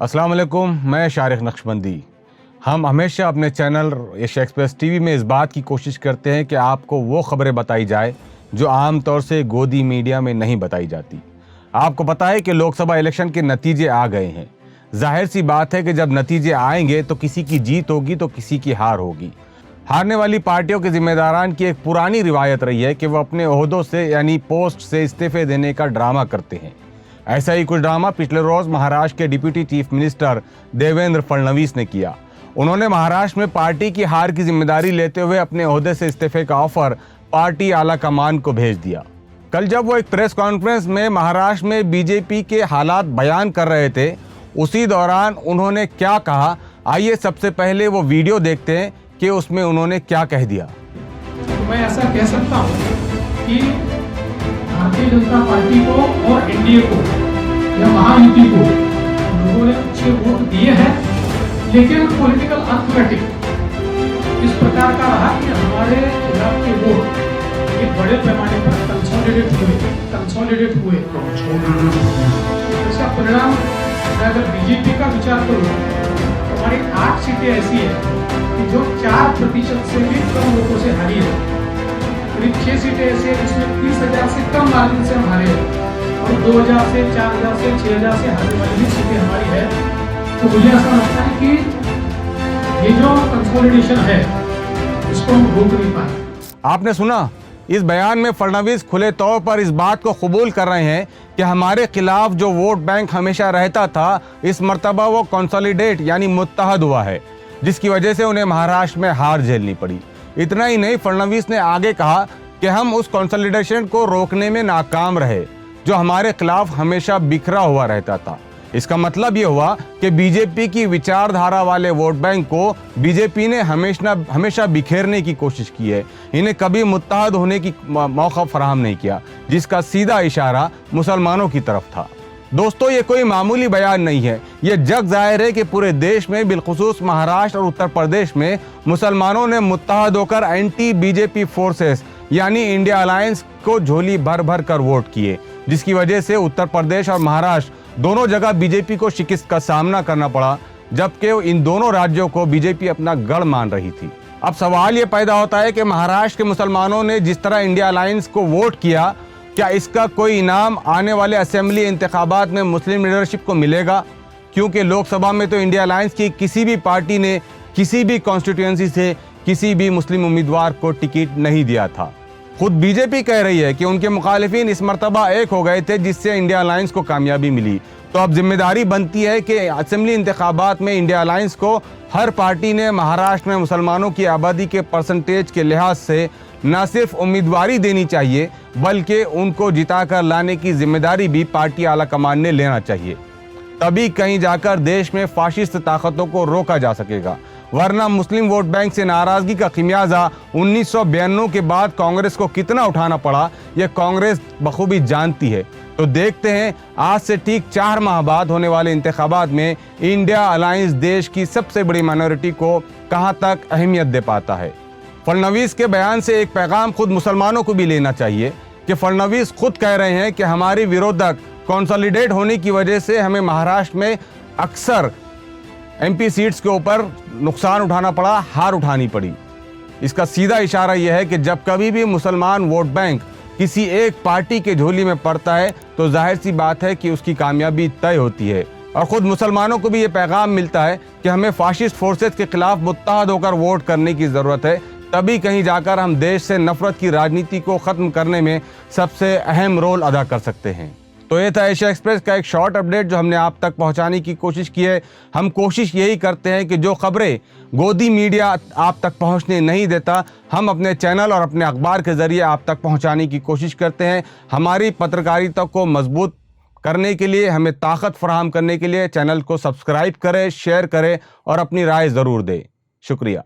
अस्सलाम वालेकुम, मैं शारिक नक्शबंदी। हम हमेशा अपने चैनल एशिया एक्सप्रेस टीवी में इस बात की कोशिश करते हैं कि आपको वो खबरें बताई जाए जो आम तौर से गोदी मीडिया में नहीं बताई जाती। आपको पता है कि लोकसभा इलेक्शन के नतीजे आ गए हैं। जाहिर सी बात है कि जब नतीजे आएंगे तो किसी की जीत होगी तो किसी की हार होगी। हारने वाली पार्टियों के जिम्मेदारान की एक पुरानी रिवायत रही है कि वो अपने ओहदों से यानी पोस्ट से इस्तीफे देने का ड्रामा करते हैं। ऐसा ही कुछ ड्रामा पिछले रोज महाराष्ट्र के deputy chief minister Devendra Fadnavis ने किया। उन्होंने महाराष्ट्र में पार्टी की हार की जिम्मेदारी लेते हुए अपने ओहदे से इस्तीफे का ऑफर पार्टी आला कमान को भेज दिया। कल जब वो एक प्रेस कॉन्फ्रेंस में महाराष्ट्र में बीजेपी के हालात बयान कर रहे थे, उसी दौरान उन्होंने क्या कहा, आइए सबसे पहले वो वीडियो देखते हैं कि उसमें उन्होंने क्या कह दिया। मैं ऐसा कह सकता हूँ कि भारतीय जनता पार्टी को और एनडीए को या महायुति को लोगों ने अच्छे वोट दिए हैं, लेकिन पॉलिटिकल अर्थमेटिक इस प्रकार का रहा कि हमारे खिलाफ के वोट एक बड़े पैमाने पर कंसोलिडेट हुए। इसका परिणाम अगर बीजेपी का विचार करूँ तो हमारी 8 सीटें ऐसी है कि जो 4% से भी कम वोटों से हारी है। करीब 6 सीटें ऐसी है जिसमें 30,000 से कम मार्जिन से हम हारे हैं और 2,000 से 4,000 से 6,000 से हारने वाली भी सीटें हमारी है। तो मुझे ऐसा लगता है कि ये जो कंसोलिडेशन है इसको हम रोक नहीं पाए। आपने सुना, इस बयान में फडणवीस खुले तौर पर इस बात को कबूल कर रहे हैं कि हमारे खिलाफ जो वोट बैंक हमेशा रहता था, इस मर्तबा वो कंसोलिडेट यानी मुत्तहद हुआ है, जिसकी वजह से उन्हें महाराष्ट्र में हार झेलनी पड़ी। इतना ही नहीं, फडणवीस ने आगे कहा कि हम उस कंसोलिडेशन को रोकने में नाकाम रहे जो हमारे खिलाफ हमेशा बिखरा हुआ रहता था। इसका मतलब ये हुआ कि बीजेपी की विचारधारा वाले वोट बैंक को बीजेपी ने हमेशा बिखेरने की कोशिश की है। इन्हें कभी मुत्तहद होने की मौका फराहम नहीं किया, जिसका सीधा इशारा मुसलमानों की तरफ था। दोस्तों, ये कोई मामूली बयान नहीं है। ये जग जाहिर है कि पूरे देश में, बिलखुसूस महाराष्ट्र और उत्तर प्रदेश में मुसलमानों ने मुत्तहद होकर एंटी बीजेपी फोर्सेस यानी इंडिया अलायंस को झोली भर भर कर वोट किए, जिसकी वजह से उत्तर प्रदेश और महाराष्ट्र दोनों जगह बीजेपी को शिकस्त का सामना करना पड़ा, जबकि इन दोनों राज्यों को बीजेपी अपना गढ़ मान रही थी। अब सवाल ये पैदा होता है कि महाराष्ट्र के मुसलमानों ने जिस तरह इंडिया अलायंस को वोट किया, क्या इसका कोई इनाम आने वाले असेंबली इंतखाबात में मुस्लिम लीडरशिप को मिलेगा? क्योंकि लोकसभा में तो इंडिया अलायंस की किसी भी पार्टी ने किसी भी कॉन्स्टिट्यूएंसी से किसी भी मुस्लिम उम्मीदवार को टिकट नहीं दिया था। खुद बीजेपी कह रही है कि उनके मुखालिफिन इस मर्तबा एक हो गए थे, जिससे इंडिया अलायंस को कामयाबी मिली। तो अब जिम्मेदारी बनती है कि असेंबली इंतखाबात में इंडिया अलायंस को हर पार्टी ने महाराष्ट्र में मुसलमानों की आबादी के परसेंटेज के लिहाज से न सिर्फ उम्मीदवारी देनी चाहिए, बल्कि उनको जिताकर लाने की जिम्मेदारी भी पार्टी आला कमान ने लेना चाहिए। तभी कहीं जाकर देश में फाशिस्ट ताकतों को रोका जा सकेगा, वरना मुस्लिम वोट बैंक से नाराजगी का खिमियाजा 1992 के बाद कांग्रेस को कितना उठाना पड़ा, यह कांग्रेस बखूबी जानती है। तो देखते हैं आज से ठीक 4 माह बाद होने वाले इंतखाबात में इंडिया अलायंस देश की सबसे बड़ी माइनॉरिटी को कहां तक अहमियत दे पाता है। फडणवीस के बयान से एक पैगाम खुद मुसलमानों को भी लेना चाहिए कि फडणवीस खुद कह रहे हैं कि हमारी विरोधक कंसोलिडेट होने की वजह से हमें महाराष्ट्र में अक्सर एमपी सीट्स के ऊपर नुकसान उठाना पड़ा, हार उठानी पड़ी। इसका सीधा इशारा यह है कि जब कभी भी मुसलमान वोट बैंक किसी एक पार्टी के झोली में पड़ता है तो जाहिर सी बात है कि उसकी कामयाबी तय होती है। और खुद मुसलमानों को भी ये पैगाम मिलता है कि हमें फाशिस्ट फोर्सेस के खिलाफ मुत्तहद होकर वोट करने की ज़रूरत है, तभी कहीं जाकर हम देश से नफरत की राजनीति को ख़त्म करने में सबसे अहम रोल अदा कर सकते हैं। तो ये था एशिया एक्सप्रेस का एक शॉर्ट अपडेट जो हमने आप तक पहुंचाने की कोशिश की है। हम कोशिश यही करते हैं कि जो खबरें गोदी मीडिया आप तक पहुंचने नहीं देता, हम अपने चैनल और अपने अखबार के ज़रिए आप तक पहुंचाने की कोशिश करते हैं। हमारी पत्रकारिता को मजबूत करने के लिए, हमें ताकत फराहम करने के लिए चैनल को सब्सक्राइब करें, शेयर करें और अपनी राय ज़रूर दें। शुक्रिया।